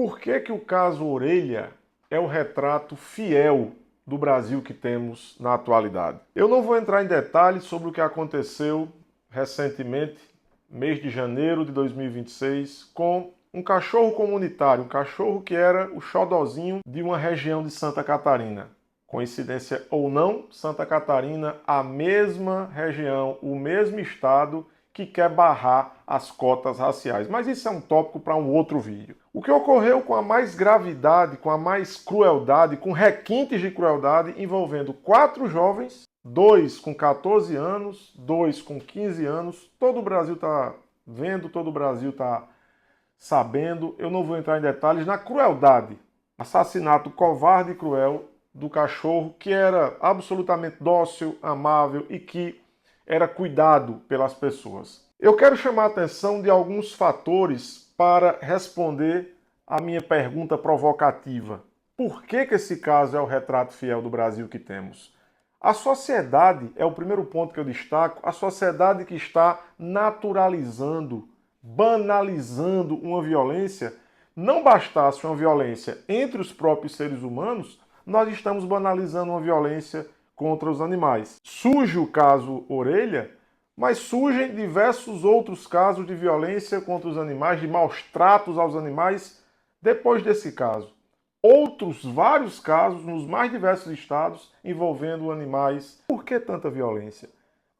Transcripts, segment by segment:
Por que que o caso Orelha é o retrato fiel do Brasil que temos na atualidade? Eu não vou entrar em detalhes sobre o que aconteceu recentemente, mês de janeiro de 2026, com um cachorro comunitário, um cachorro que era o xodozinho de uma região de Santa Catarina. Coincidência ou não, Santa Catarina, a mesma região, o mesmo estado que quer barrar as cotas raciais. Mas isso é um tópico para um outro vídeo. O que ocorreu com a mais gravidade, com a mais crueldade, com requintes de crueldade, envolvendo 4 jovens, 2 com 14 anos, 2 com 15 anos. Todo o Brasil está vendo, todo o Brasil está sabendo. Eu não vou entrar em detalhes na crueldade. Assassinato covarde e cruel do cachorro que era absolutamente dócil, amável e que era cuidado pelas pessoas. Eu quero chamar a atenção de alguns fatores para responder a minha pergunta provocativa. Por que que esse caso é o retrato fiel do Brasil que temos? A sociedade, é o primeiro ponto que eu destaco, a sociedade que está naturalizando, banalizando uma violência. Não bastasse uma violência entre os próprios seres humanos, nós estamos banalizando uma violência contra os animais. Surge o caso Orelha, mas surgem diversos outros casos de violência contra os animais, de maus tratos aos animais depois desse caso. Outros vários casos nos mais diversos estados envolvendo animais. Por que tanta violência?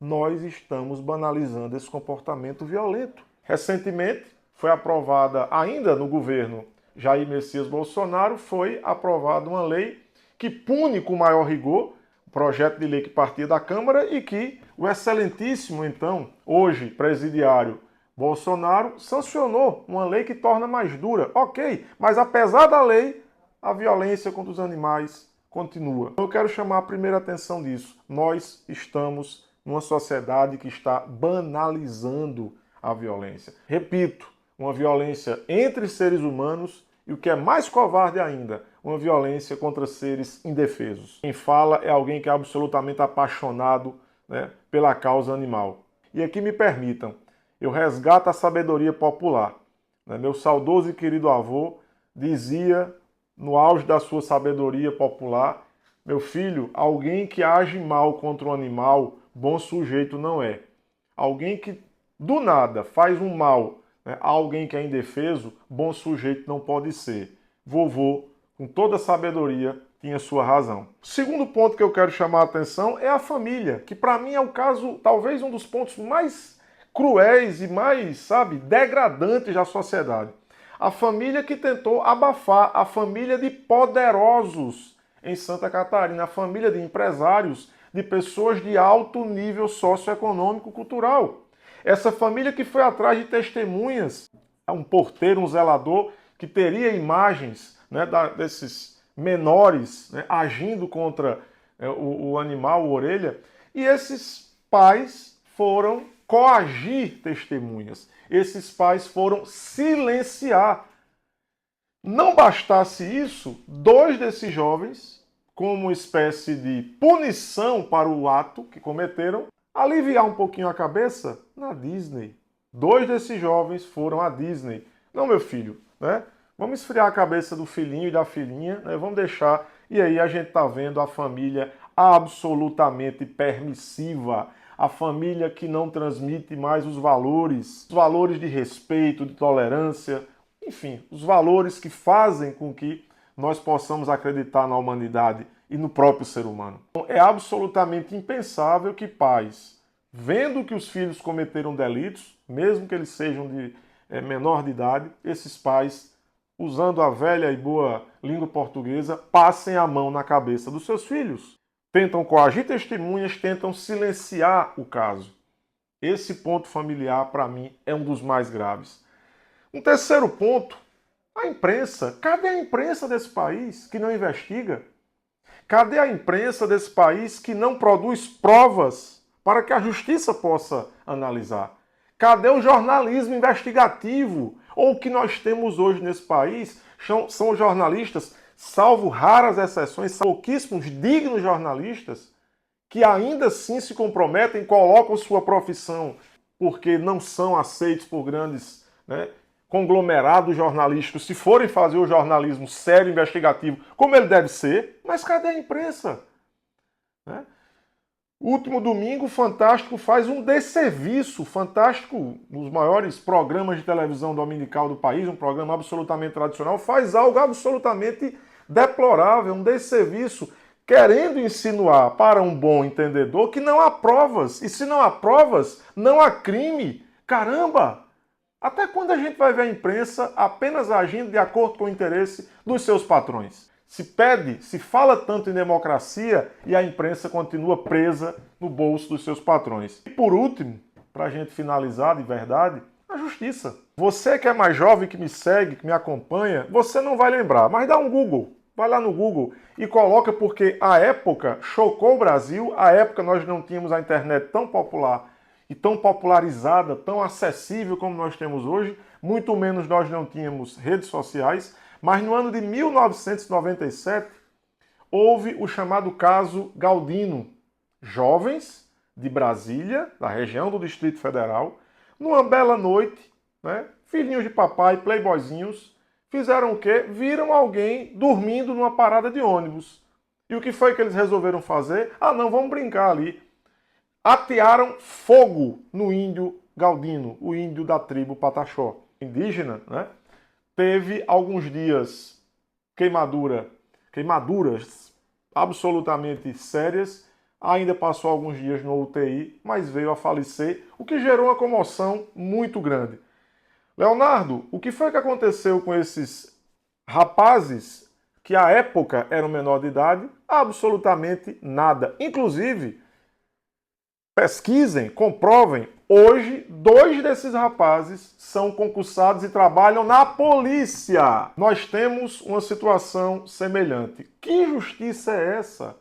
Nós estamos banalizando esse comportamento violento. Recentemente foi aprovada, ainda no governo Jair Messias Bolsonaro, foi aprovada uma lei que pune com maior rigor, projeto de lei que partia da Câmara e que o excelentíssimo, então, hoje presidiário Bolsonaro, sancionou uma lei que torna mais dura. Ok, mas apesar da lei, a violência contra os animais continua. Eu quero chamar a primeira atenção disso. Nós estamos numa sociedade que está banalizando a violência. Repito, uma violência entre seres humanos e o que é mais covarde ainda, uma violência contra seres indefesos. Quem fala é alguém que é absolutamente apaixonado, né, pela causa animal. E aqui me permitam, eu resgato a sabedoria popular. Meu saudoso e querido avô dizia, no auge da sua sabedoria popular, meu filho, alguém que age mal contra um animal, bom sujeito não é. Alguém que do nada faz um mal, né, a alguém que é indefeso, bom sujeito não pode ser. Vovô, com toda a sabedoria, tinha sua razão. O segundo ponto que eu quero chamar a atenção é a família, que para mim é o caso, talvez um dos pontos mais cruéis e mais, sabe, degradantes da sociedade. A família que tentou abafar, a família de poderosos em Santa Catarina, a família de empresários, de pessoas de alto nível socioeconômico cultural. Essa família que foi atrás de testemunhas, um porteiro, um zelador, que teria imagens, né, desses menores, né, agindo contra o animal, o orelha, e esses pais foram coagir testemunhas. Esses pais foram silenciar. Não bastasse isso, 2 desses jovens, como uma espécie de punição para o ato que cometeram, aliviar um pouquinho a cabeça na Disney. 2 desses jovens foram à Disney. Não, meu filho, né? Vamos esfriar a cabeça do filhinho e da filhinha, né? Vamos deixar. E aí a gente tá vendo a família absolutamente permissiva, a família que não transmite mais os valores de respeito, de tolerância, enfim, os valores que fazem com que nós possamos acreditar na humanidade e no próprio ser humano. Então, é absolutamente impensável que pais, vendo que os filhos cometeram delitos, mesmo que eles sejam de menor de idade, esses pais, usando a velha e boa língua portuguesa, passem a mão na cabeça dos seus filhos. Tentam coagir testemunhas, tentam silenciar o caso. Esse ponto familiar, para mim, é um dos mais graves. Um terceiro ponto, a imprensa. Cadê a imprensa desse país que não investiga? Cadê a imprensa desse país que não produz provas para que a justiça possa analisar? Cadê o jornalismo investigativo? Ou o que nós temos hoje nesse país são jornalistas, salvo raras exceções, são pouquíssimos dignos jornalistas que ainda assim se comprometem, colocam sua profissão porque não são aceitos por grandes, né, conglomerado jornalístico, se forem fazer o jornalismo sério, investigativo, como ele deve ser, mas cadê a imprensa? Né? Último domingo, o Fantástico faz um desserviço. Fantástico, um dos maiores programas de televisão dominical do país, um programa absolutamente tradicional, faz algo absolutamente deplorável, um desserviço, querendo insinuar para um bom entendedor que não há provas. E se não há provas, não há crime. Caramba! Até quando a gente vai ver a imprensa apenas agindo de acordo com o interesse dos seus patrões? Se pede, se fala tanto em democracia e a imprensa continua presa no bolso dos seus patrões. E por último, para a gente finalizar de verdade, a justiça. Você que é mais jovem, que me segue, que me acompanha, você não vai lembrar, mas dá um Google. Vai lá no Google e coloca, porque a época chocou o Brasil, a época nós não tínhamos a internet tão popular e tão popularizada, tão acessível como nós temos hoje, muito menos nós não tínhamos redes sociais, mas no ano de 1997 houve o chamado caso Galdino. Jovens de Brasília, da região do Distrito Federal, numa bela noite, né, filhinhos de papai, playboyzinhos, fizeram o quê? Viram alguém dormindo numa parada de ônibus. E o que foi que eles resolveram fazer? Ah, não, vamos brincar ali. Atearam fogo no índio Galdino, o índio da tribo Pataxó, indígena, né? Teve alguns dias queimaduras absolutamente sérias, ainda passou alguns dias no UTI, mas veio a falecer, o que gerou uma comoção muito grande. Leonardo, o que foi que aconteceu com esses rapazes que à época eram menor de idade? Absolutamente nada. Inclusive, pesquisem, comprovem, hoje 2 desses rapazes são concursados e trabalham na polícia. Nós temos uma situação semelhante. Que justiça é essa?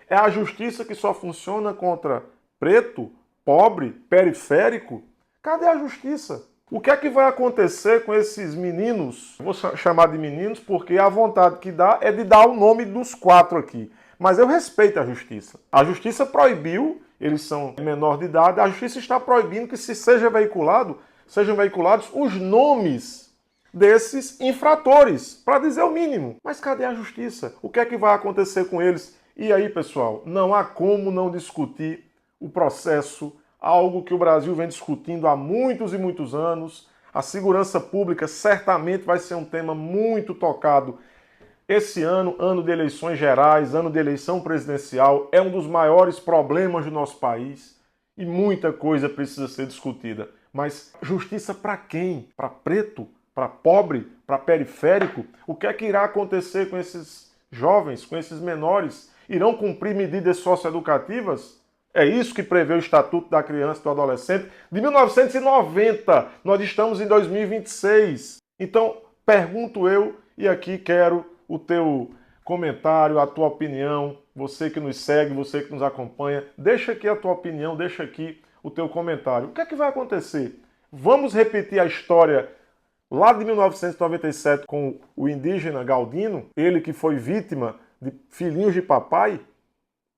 É a justiça que só funciona contra preto, pobre, periférico? Cadê a justiça? O que é que vai acontecer com esses meninos? Vou chamar de meninos porque a vontade que dá é de dar o nome dos 4 aqui. Mas eu respeito a justiça. A justiça proibiu, eles são menor de idade, a justiça está proibindo que sejam veiculados os nomes desses infratores, para dizer o mínimo. Mas cadê a justiça? O que é que vai acontecer com eles? E aí, pessoal, não há como não discutir o processo, algo que o Brasil vem discutindo há muitos e muitos anos. A segurança pública certamente vai ser um tema muito tocado esse ano, ano de eleições gerais, ano de eleição presidencial, é um dos maiores problemas do nosso país e muita coisa precisa ser discutida. Mas justiça para quem? Para preto? Para pobre? Para periférico? O que é que irá acontecer com esses jovens, com esses menores? Irão cumprir medidas socioeducativas? É isso que prevê o Estatuto da Criança e do Adolescente de 1990. Nós estamos em 2026. Então, pergunto eu, e aqui quero o teu comentário, a tua opinião, você que nos segue, você que nos acompanha, deixa aqui a tua opinião, deixa aqui o teu comentário. O que é que vai acontecer? Vamos repetir a história lá de 1997 com o indígena Galdino, ele que foi vítima de filhinhos de papai,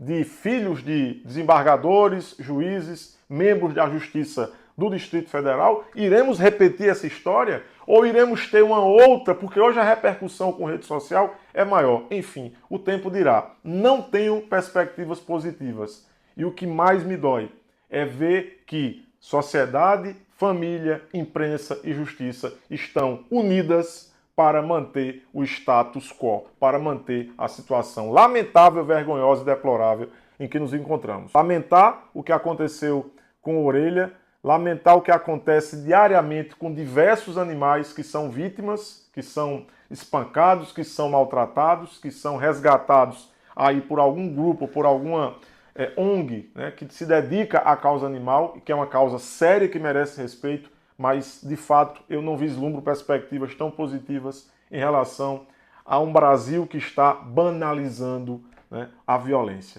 de filhos de desembargadores, juízes, membros da Justiça do Distrito Federal? Iremos repetir essa história? Ou iremos ter uma outra, porque hoje a repercussão com rede social é maior? Enfim, o tempo dirá. Não tenho perspectivas positivas. E o que mais me dói é ver que sociedade, família, imprensa e justiça estão unidas para manter o status quo, para manter a situação lamentável, vergonhosa e deplorável em que nos encontramos. Lamentar o que aconteceu com a Orelha, lamentar o que acontece diariamente com diversos animais que são vítimas, que são espancados, que são maltratados, que são resgatados aí por algum grupo, por alguma ONG, né, que se dedica à causa animal, que é uma causa séria que merece respeito, mas de fato eu não vislumbro perspectivas tão positivas em relação a um Brasil que está banalizando, né, a violência.